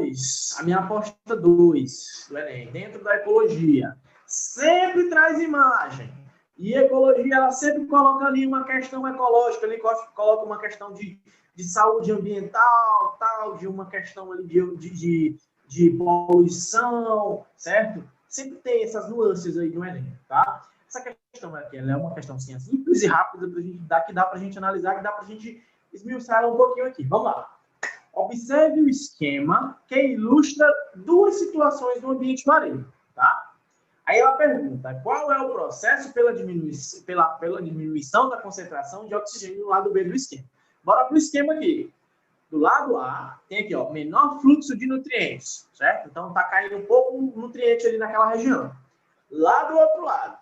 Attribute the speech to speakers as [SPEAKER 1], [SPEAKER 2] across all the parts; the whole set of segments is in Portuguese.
[SPEAKER 1] 2, a minha aposta 2 do Enem, dentro da ecologia, sempre traz imagem. E ecologia, ela sempre coloca ali uma questão ecológica, ali coloca uma questão de saúde ambiental, tal, de uma questão ali de poluição, certo? Sempre tem essas nuances aí no Enem, tá? Essa questão aqui, ela é uma questão assim, simples e rápida que dá para a gente analisar, que dá para a gente esmiuçar um pouquinho aqui. Vamos lá. Observe o esquema que ilustra duas situações no ambiente marinho, tá? Aí ela pergunta, qual é o processo pela diminuição da concentração de oxigênio no lado B do esquema? Bora para o esquema aqui. Do lado A, tem aqui, ó, menor fluxo de nutrientes, certo? Então, tá caindo um pouco nutriente ali naquela região. Lá do outro lado,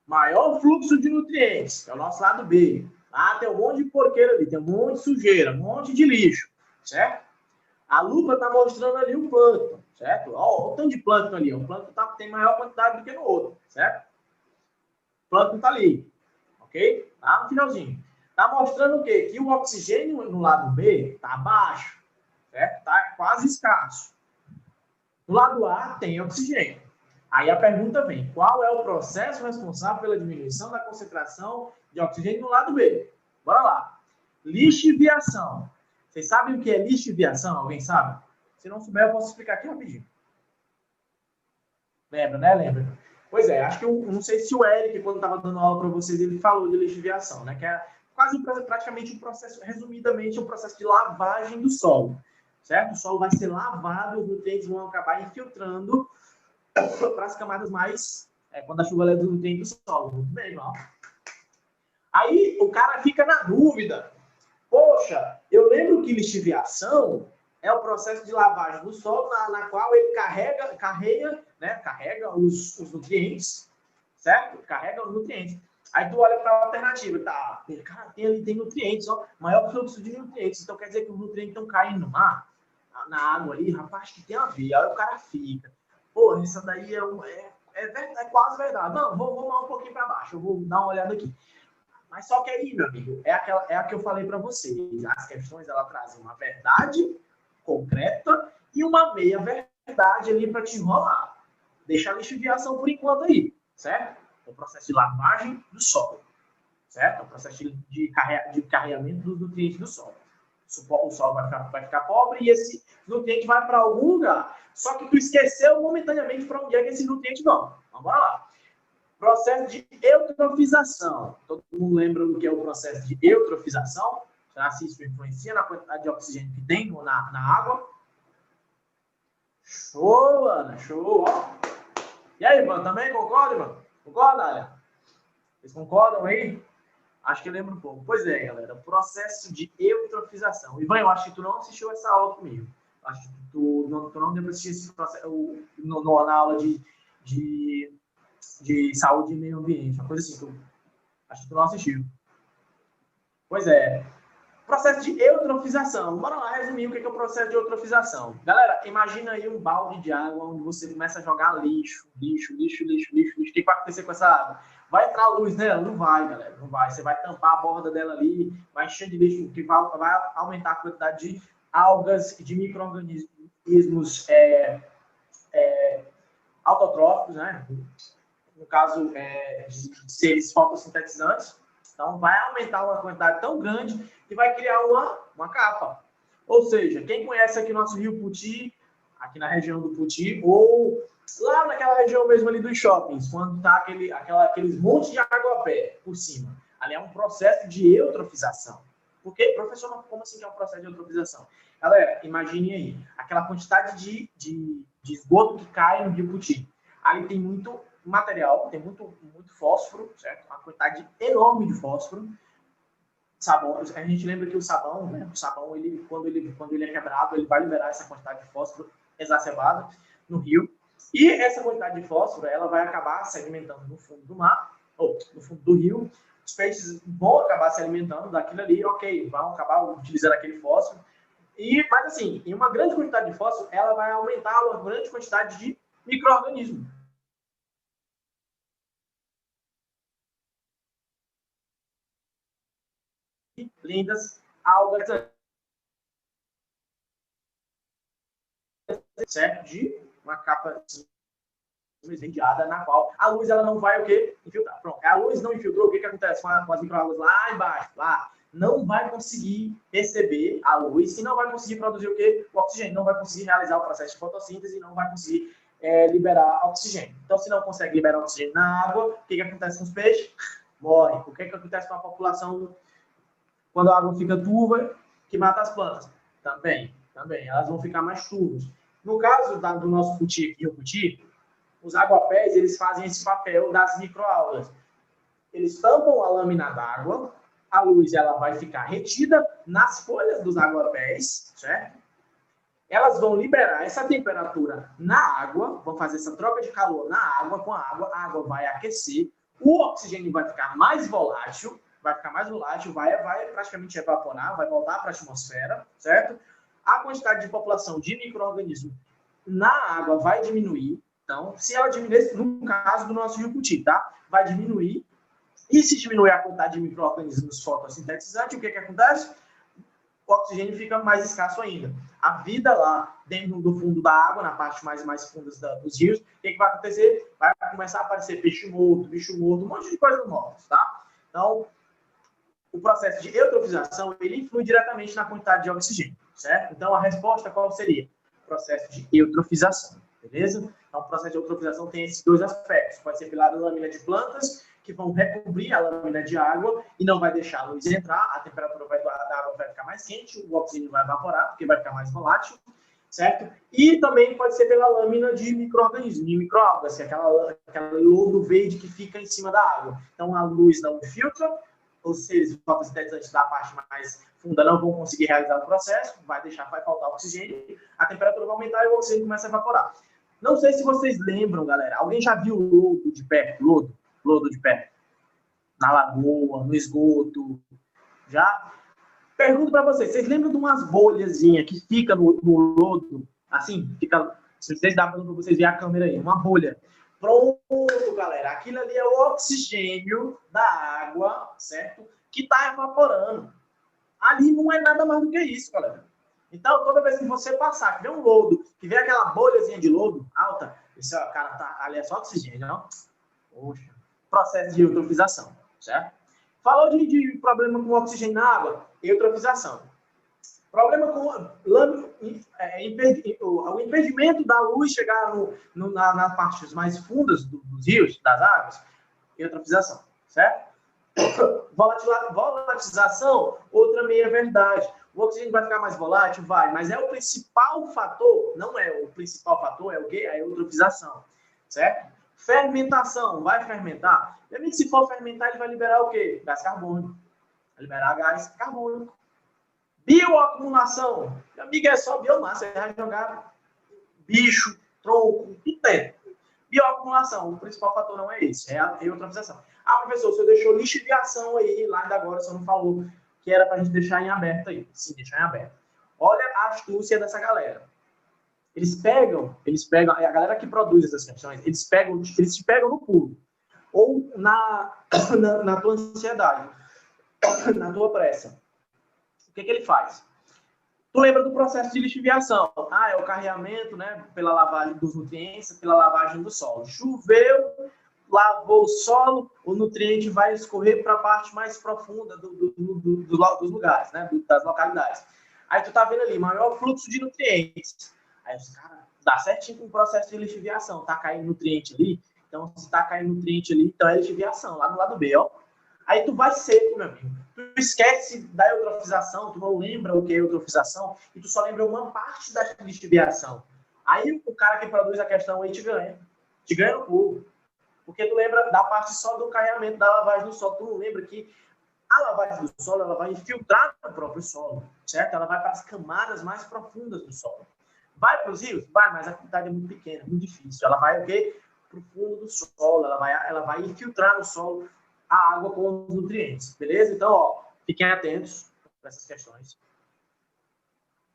[SPEAKER 1] maior fluxo de nutrientes, que é o nosso lado B. Lá tem um monte de porqueira ali, tem um monte de sujeira, um monte de lixo, certo? A lupa está mostrando ali o plâncton, certo? Olha o tanto de plâncton ali. O plâncton tem maior quantidade do que no outro, certo? O plâncton está ali, ok? Tá no finalzinho. Está mostrando o quê? Que o oxigênio no lado B está baixo, certo? Está quase escasso. No lado A tem oxigênio. Aí a pergunta vem, qual é o processo responsável pela diminuição da concentração de oxigênio no lado B? Bora lá. Lixiviação. Vocês sabem o que é lixiviação? Alguém sabe? Se não souber, eu posso explicar aqui rapidinho. Lembra, né? Lembra. Pois é, acho que eu não sei se o Eric, quando estava dando aula para vocês, ele falou de lixiviação, né? Que é praticamente um processo, resumidamente, um processo de lavagem do solo, certo? O solo vai ser lavado, os nutrientes vão acabar infiltrando para as camadas mais, quando a chuva leva os nutrientes do solo. Muito bem, ó. Aí o cara fica na dúvida. Poxa, eu lembro que lixiviação é o processo de lavagem do solo na qual ele carrega os nutrientes, certo? Carrega os nutrientes. Aí tu olha para a alternativa, tá? Cara, tem nutrientes, ó, maior fluxo de nutrientes. Então quer dizer que os nutrientes estão caindo no mar, na água ali, rapaz, que tem a ver. Aí o cara fica, pô, isso daí é quase verdade. Não, vou lá um pouquinho para baixo, eu vou dar uma olhada aqui. Mas só que aí, meu amigo, é a que eu falei para vocês. As questões, ela trazem uma verdade concreta e uma meia-verdade ali para te enrolar. Deixa a lixiviação por enquanto aí, certo? É o processo de lavagem do solo, certo? É o processo de carregamento dos nutrientes do solo. O solo vai ficar pobre e esse nutriente vai para algum lugar. Só que tu esqueceu momentaneamente para onde é que esse nutriente vão. Então, bora lá. Processo de eutrofização. Todo mundo lembra do que é o processo de eutrofização? Será se isso influencia na quantidade de oxigênio que tem na água? Show, Ana, show. Ó. E aí, Ivan, também concorda, Ivan? Concorda, Alia? Vocês concordam aí? Acho que eu lembro um pouco. Pois é, galera, processo de eutrofização. Ivan, eu acho que tu não assistiu essa aula comigo. Acho que tu não deu para assistir esse processo na aula de saúde e meio ambiente, uma coisa assim, acho que tu não assistiu. Pois é. Processo de eutrofização. Bora lá resumir o que é o processo de eutrofização. Galera, imagina aí um balde de água onde você começa a jogar lixo. O que vai acontecer com essa água? Vai entrar luz nela? Não vai, galera. Não vai. Você vai tampar a borda dela ali, vai encher de lixo, que vai aumentar a quantidade de algas, de micro-organismos autotróficos, né? No caso, de seres fotossintetizantes. Então, vai aumentar uma quantidade tão grande que vai criar uma capa. Ou seja, quem conhece aqui nosso Rio Puti, aqui na região do Puti, ou lá naquela região mesmo ali dos shoppings, quando está aqueles montes de água a pé por cima, ali é um processo de eutrofização. Por quê? Professor, como assim que é um processo de eutrofização? Galera, imagine aí, aquela quantidade de esgoto que cai no Rio Puti. Ali tem muito material, tem muito fósforo, certo? Uma quantidade enorme de fósforo. Sabão, a gente lembra que o sabão, né? O sabão, quando ele é quebrado, ele vai liberar essa quantidade de fósforo exacerbada no rio. E essa quantidade de fósforo, ela vai acabar se alimentando no fundo do mar, ou no fundo do rio. Os peixes vão acabar se alimentando daquilo ali, ok, vão acabar utilizando aquele fósforo. Mas assim, em uma grande quantidade de fósforo, ela vai aumentar uma grande quantidade de micro-organismos. Lindas algas. certo? De uma capa incendiada na qual a luz ela não vai o quê? Infiltrar. Pronto, a luz não infiltrou, o que acontece com as microalgas lá embaixo? Lá, não vai conseguir receber a luz e não vai conseguir produzir o quê? O oxigênio, não vai conseguir realizar o processo de fotossíntese e não vai conseguir liberar oxigênio. Então, se não consegue liberar oxigênio na água, o que acontece com os peixes? Morre. O que acontece com a população quando a água fica turva, que mata as plantas? Também, elas vão ficar mais turvas. No caso do nosso cuti aqui, o cuti, os aguapés, eles fazem esse papel das microalgas. Eles tampam a lâmina d'água, a luz ela vai ficar retida nas folhas dos aguapés, certo? Elas vão liberar essa temperatura na água, vão fazer essa troca de calor na água, com a água vai aquecer, o oxigênio vai ficar mais volátil, vai praticamente evaporar, vai voltar para a atmosfera, certo? A quantidade de população de micro-organismos na água vai diminuir. Então, se ela diminuir, no caso do nosso rio Cuti, tá? Vai diminuir. E se diminuir a quantidade de micro-organismos fotossintetizantes, o que acontece? O oxigênio fica mais escasso ainda. A vida lá dentro do fundo da água, na parte mais fundas dos rios, o que vai acontecer? Vai começar a aparecer peixe morto, bicho morto, um monte de coisas mortas, tá? Então, o processo de eutrofização, ele influi diretamente na quantidade de oxigênio, certo? Então, a resposta qual seria? O processo de eutrofização, beleza? Então, o processo de eutrofização tem esses dois aspectos. Pode ser pela lâmina de plantas, que vão recobrir a lâmina de água e não vai deixar a luz entrar, a temperatura da água vai ficar mais quente, o oxigênio vai evaporar, porque vai ficar mais volátil, certo? E também pode ser pela lâmina de micro-organismos, de microalgas, que é aquela lodo verde que fica em cima da água. Então, a luz não filtra, os seres fotossintetizantes da parte mais funda não vão conseguir realizar o processo, vai faltar oxigênio, a temperatura vai aumentar e o oxigênio começa a evaporar. Não sei se vocês lembram, galera, alguém já viu lodo de perto? Lodo de perto? Na lagoa, no esgoto? Já? Pergunto para vocês lembram de umas bolhazinhas que fica no lodo? Assim, fica... Se vocês dá para vocês verem a câmera aí, uma bolha. Pronto, galera. Aquilo ali é o oxigênio da água, certo? Que está evaporando. Ali não é nada mais do que isso, galera. Então, toda vez que você passar, que vê um lodo, que vê aquela bolhazinha de lodo alta, esse cara tá ali é só oxigênio, não? Poxa. Processo de eutrofização, certo? Falou de problema com oxigênio na água, eutrofização. Problema com o impedimento da luz chegar nas partes mais fundas dos rios, das águas, eutrofização, certo? Volatilização, outra meia-verdade. O oxigênio vai ficar mais volátil? Vai, mas é o principal fator? Não é. O principal fator é o quê? A eutrofização, certo? Fermentação, vai fermentar? E se for fermentar, ele vai liberar o quê? Gás carbônico. Vai liberar gás carbônico. Bioacumulação. Meu amigo, é só biomassa. Você vai jogar bicho, tronco, tudo dentro. Bioacumulação, o principal fator não é esse, é a eutrofização. Ah, professor, você deixou lixiviação aí, lá ainda agora você não falou que era para a gente deixar em aberto aí. Sim, deixar em aberto. Olha a astúcia dessa galera. Eles pegam, a galera que produz essas questões, eles te pegam no pulo. Ou na tua ansiedade, na tua pressa. O que ele faz? Tu lembra do processo de lixiviação? Ah, é o carreamento, né? Pela lavagem dos nutrientes, pela lavagem do solo. Choveu, lavou o solo, o nutriente vai escorrer para a parte mais profunda dos lugares, né? Das localidades. Aí tu tá vendo ali, maior fluxo de nutrientes. Aí os caras, dá certinho com o processo de lixiviação. Tá caindo nutriente ali, então se tá caindo nutriente ali, então é lixiviação, lá no lado B, ó. Aí tu vai seco, meu amigo. Tu esquece da eutrofização, tu não lembra o que é eutrofização, e tu só lembra uma parte da lixiviação. Aí o cara que produz a questão aí te ganha. Te ganha no pulo. Porque tu lembra da parte só do carregamento, da lavagem do solo. Tu não lembra que a lavagem do solo, ela vai infiltrar no próprio solo, certo? Ela vai para as camadas mais profundas do solo. Vai para os rios? Vai, mas a quantidade é muito pequena, muito difícil. Ela vai o quê? Para o fundo do solo. Ela vai infiltrar no solo a água com os nutrientes, beleza? Então, ó, fiquem atentos para essas questões.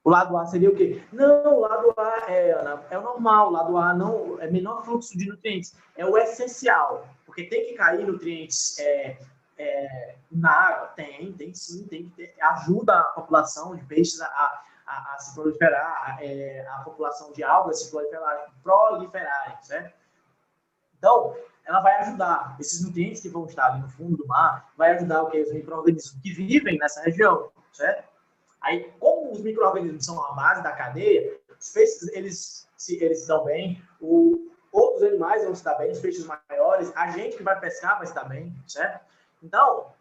[SPEAKER 1] O lado A seria o quê? Não, o lado A é o normal, o lado A não é menor fluxo de nutrientes, é o essencial, porque tem que cair nutrientes na água? Tem sim, tem que ter, ajuda a população de peixes a a se proliferar, a população de algas se proliferarem, certo? Então, ela vai ajudar esses nutrientes que vão estar ali no fundo do mar, vai ajudar os micro-organismos que vivem nessa região, certo? Aí, como os micro-organismos são a base da cadeia, os peixes, eles se dão bem, outros animais vão se dar bem, os peixes maiores, a gente que vai pescar vai se dar bem, certo? Então,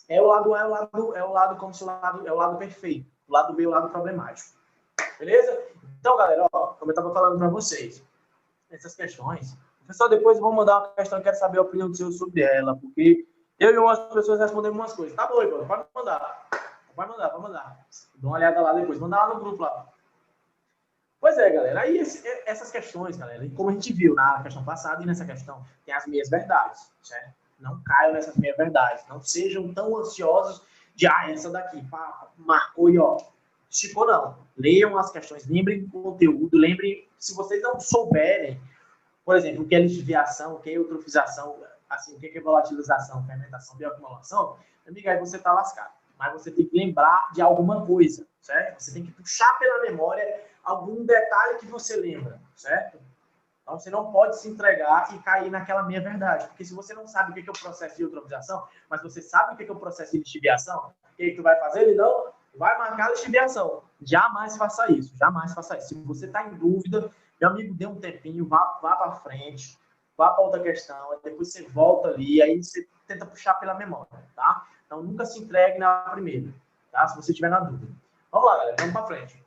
[SPEAKER 1] é o lado como se o lado perfeito, o lado B, o lado problemático. Beleza? Então, galera, ó, como eu estava falando para vocês, essas questões, pessoal, depois vão mandar uma questão, eu quero saber a opinião do senhor sobre ela, porque eu e umas pessoas respondemos umas coisas. Tá bom, Ivan, pode mandar. Pode mandar. Dá uma olhada lá depois, manda lá no grupo lá. Pois é, galera, aí essas questões, galera, como a gente viu na questão passada e nessa questão, tem as meias verdades, certo? Não caiam nessas meias verdades, não sejam tão ansiosos de, essa daqui, pá, marcou e ó, esticou não. Leiam as questões, lembrem do conteúdo, lembrem, se vocês não souberem, por exemplo, o que é lixiviação, o que é eutrofização, assim, o que é volatilização, fermentação, bioacumulação, amiga, aí você tá lascado. Mas você tem que lembrar de alguma coisa, certo? Você tem que puxar pela memória algum detalhe que você lembra, certo? Então, você não pode se entregar e cair naquela meia-verdade. Porque se você não sabe o que é o processo de eutrofização, mas você sabe o que é o processo de lixiviação, o que tu vai fazer? Ele não vai marcar a lixiviação. Jamais faça isso. Jamais faça isso. Se você está em dúvida, meu amigo, dê um tempinho, vá para frente, vá para outra questão, depois você volta ali, aí você tenta puxar pela memória, tá? Então, nunca se entregue na primeira, tá? Se você estiver na dúvida. Vamos lá, galera. Vamos para frente.